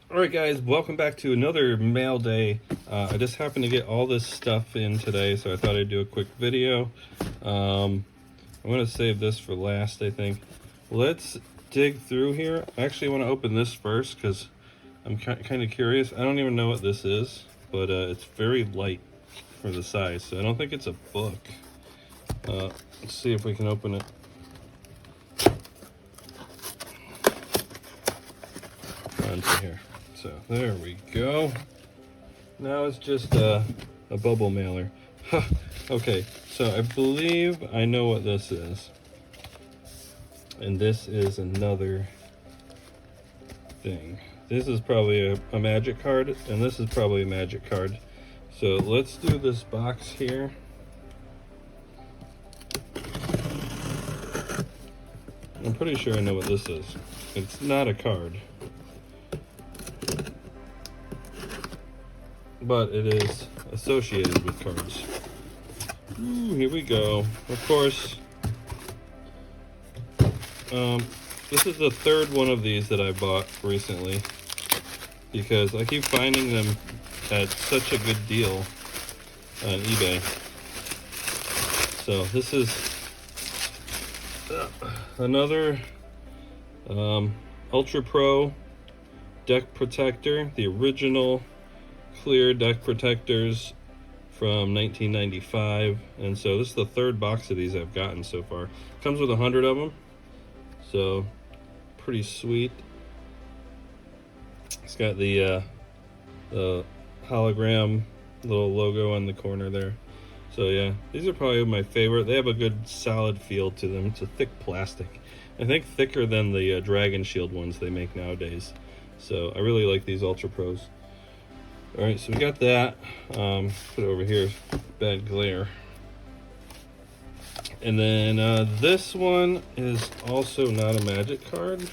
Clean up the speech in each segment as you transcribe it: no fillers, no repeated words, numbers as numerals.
Alright guys, welcome back to another mail day. I just happened to get all this stuff in today, so I thought I'd do a quick video. I'm going to save this for last, I think. Let's dig through here. I actually want to open this first because I'm kind of curious. I don't even know what this is, but it's very light for the size, so I don't think it's a book. Let's see if we can open it. Onto here. So there we go. Now it's just a bubble mailer. Okay, so I believe I know what this is. And this is another thing. This is probably a magic card, and this is probably a magic card. So let's do this box here. I'm pretty sure I know what this is. It's not a card, but it is associated with cards. Ooh, here we go. Of course, this is the third one of these that I bought recently because I keep finding them at such a good deal on eBay. So this is another Ultra Pro deck protector, the original clear deck protectors from 1995, and so this is the third box of these I've gotten so far. Comes with 100 of them, so pretty sweet. It's got the hologram little logo on the corner there. So yeah, these are probably my favorite. They have a good solid feel to them. It's a thick plastic, I think thicker than the Dragon Shield ones they make nowadays. So I really like these Ultra Pros. All right, so we got that. Put it over here, bad glare. And then this one is also not a magic card,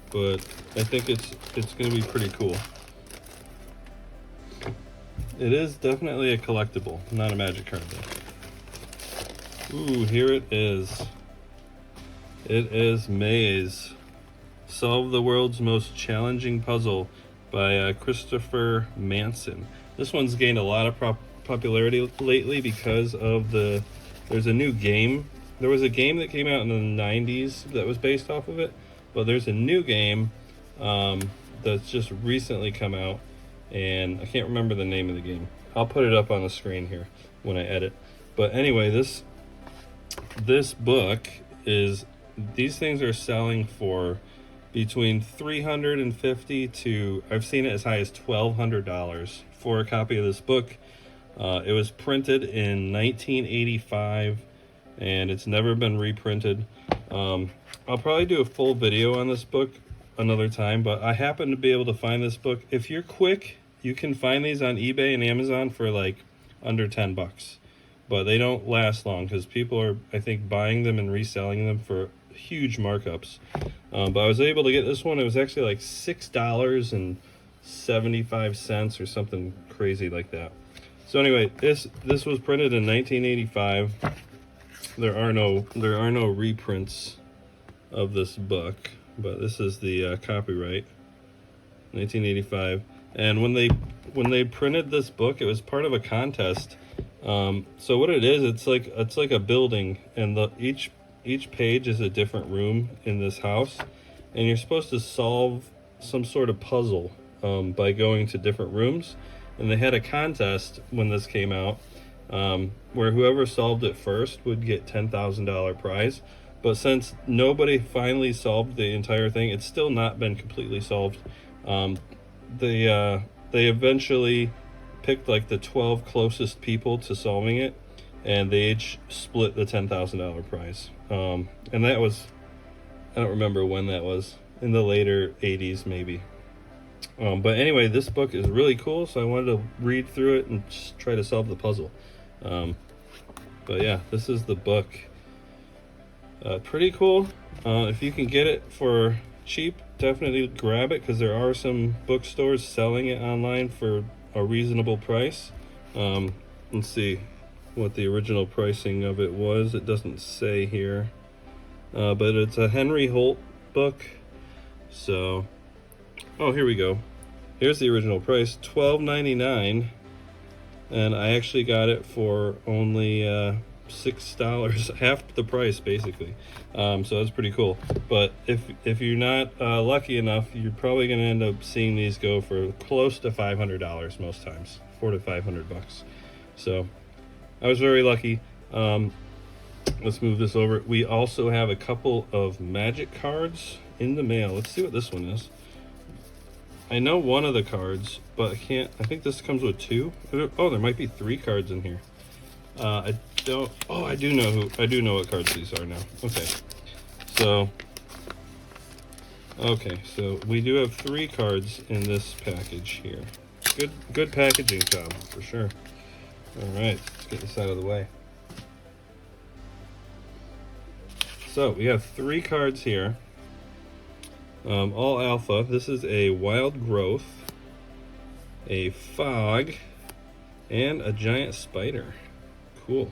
but I think it's going to be pretty cool. It is definitely a collectible, not a magic card though. Ooh, here it is. It is Maze. Solve the world's most challenging puzzle by Christopher Manson. This one's gained a lot of popularity lately because of there's a new game. There was a game that came out in the 90s that was based off of it, but there's a new game that's just recently come out, and I can't remember the name of the game. I'll put it up on the screen here when I edit. But anyway, this book is, these things are selling for between $350 to, I've seen it as high as $1,200 for a copy of this book. It was printed in 1985 and it's never been reprinted. I'll probably do a full video on this book another time, but I happen to be able to find this book. If you're quick, you can find these on eBay and Amazon for like under 10 bucks, but they don't last long because people are, I think, buying them and reselling them for huge markups. But I was able to get this one. It was actually like $6.75 or something crazy like that. So anyway, this was printed in 1985. There are no reprints of this book, but this is the copyright, 1985. And when they printed this book, it was part of a contest. So what it is, it's like a building, and each page is a different room in this house, and you're supposed to solve some sort of puzzle by going to different rooms. And they had a contest when this came out where whoever solved it first would get $10,000 prize. But since nobody finally solved the entire thing, it's still not been completely solved. They eventually picked like the 12 closest people to solving it, and they each split the $10,000 prize. And that was, I don't remember when that was, in the later 80s maybe. But anyway, this book is really cool, so I wanted to read through it and just try to solve the puzzle. But yeah, this is the book. Pretty cool. If you can get it for cheap, definitely grab it, because there are some bookstores selling it online for a reasonable price. Let's see what the original pricing of it was. It doesn't say here, but it's a Henry Holt book. So, oh, here we go. Here's the original price, $12.99, and I actually got it for only $6, half the price basically. So that's pretty cool. But if you're not lucky enough, you're probably going to end up seeing these go for close to $500 most times, $400 to $500 bucks. So I was very lucky. Let's move this over. We also have a couple of magic cards in the mail. Let's see what this one is. I know one of the cards, but I think this comes with 2. Oh, there might be 3 cards in here. I do know what cards these are now. Okay, so we do have 3 cards in this package here. Good packaging job for sure. All right, let's get this out of the way. So we have 3 cards here. All alpha. This is a wild growth, a fog, and a giant spider. Cool.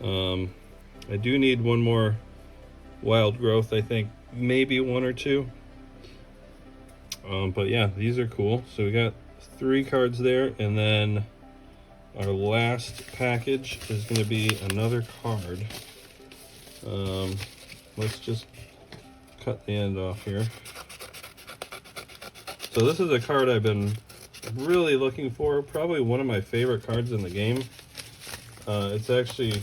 I do need one more wild growth, I think maybe 1 or 2. But yeah, these are cool. So we got 3 cards there, and then our last package is going to be another card. Let's just cut the end off here. So this is a card I've been really looking for, probably one of my favorite cards in the game. It's actually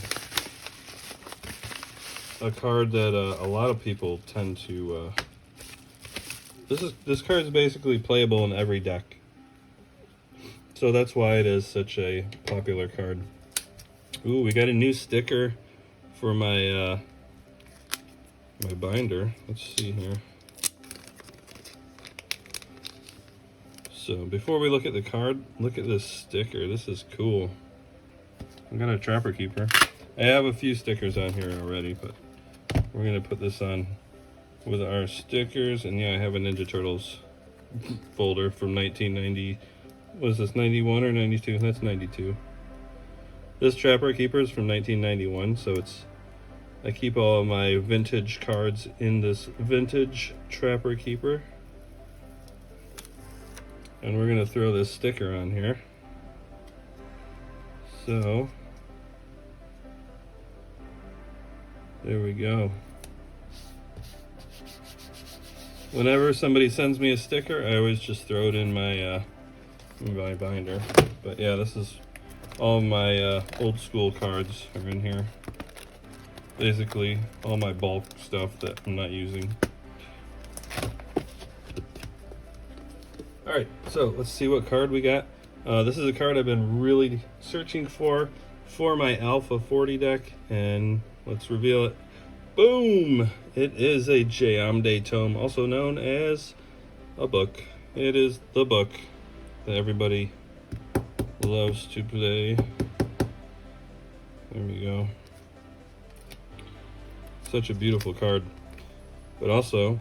a card that a lot of people tend to this card is basically playable in every deck, so that's why it is such a popular card. Ooh, we got a new sticker for my my binder. Let's see here. So before we look at the card, look at this sticker. This is cool. I got a Trapper Keeper. I have a few stickers on here already, but we're gonna put this on with our stickers. And yeah, I have a Ninja Turtles folder from 1990. Was this 91 or 92? That's 92. This Trapper Keeper is from 1991, so I keep all of my vintage cards in this vintage Trapper Keeper. And we're gonna throw this sticker on here. So there we go. Whenever somebody sends me a sticker, I always just throw it in my binder. But yeah, this is all my old school cards are in here. Basically all my bulk stuff that I'm not using. Alright, so let's see what card we got. This is a card I've been really searching for my Alpha 40 deck, and let's reveal it. Boom! It is a Jayamde tome, also known as a book. It is the book that everybody loves to play. There we go. Such a beautiful card. But also,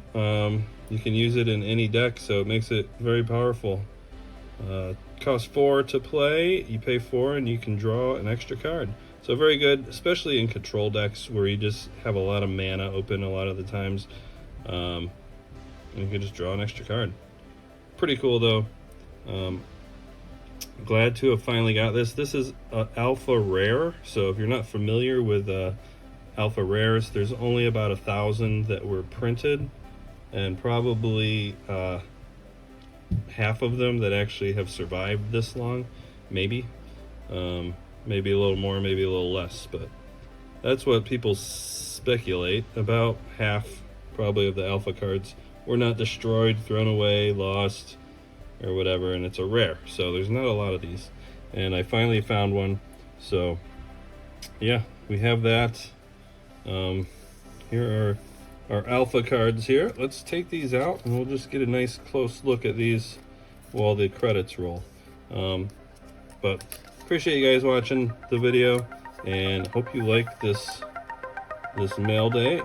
you can use it in any deck, so it makes it very powerful. Costs 4 to play, you pay 4 and you can draw an extra card. So very good, especially in control decks where you just have a lot of mana open a lot of the times. And you can just draw an extra card. Pretty cool though. Glad to have finally got this. This is Alpha Rare, so if you're not familiar with Alpha Rares, there's only about 1,000 that were printed, and probably half of them that actually have survived this long, maybe. Maybe a little more, maybe a little less, but that's what people speculate. About half, probably, of the Alpha cards were not destroyed, thrown away, lost, or whatever, and it's a rare, so there's not a lot of these. And I finally found one, so yeah, we have that. Here are our Alpha cards here. Let's take these out and we'll just get a nice close look at these while the credits roll. But appreciate you guys watching the video, and hope you like this mail day.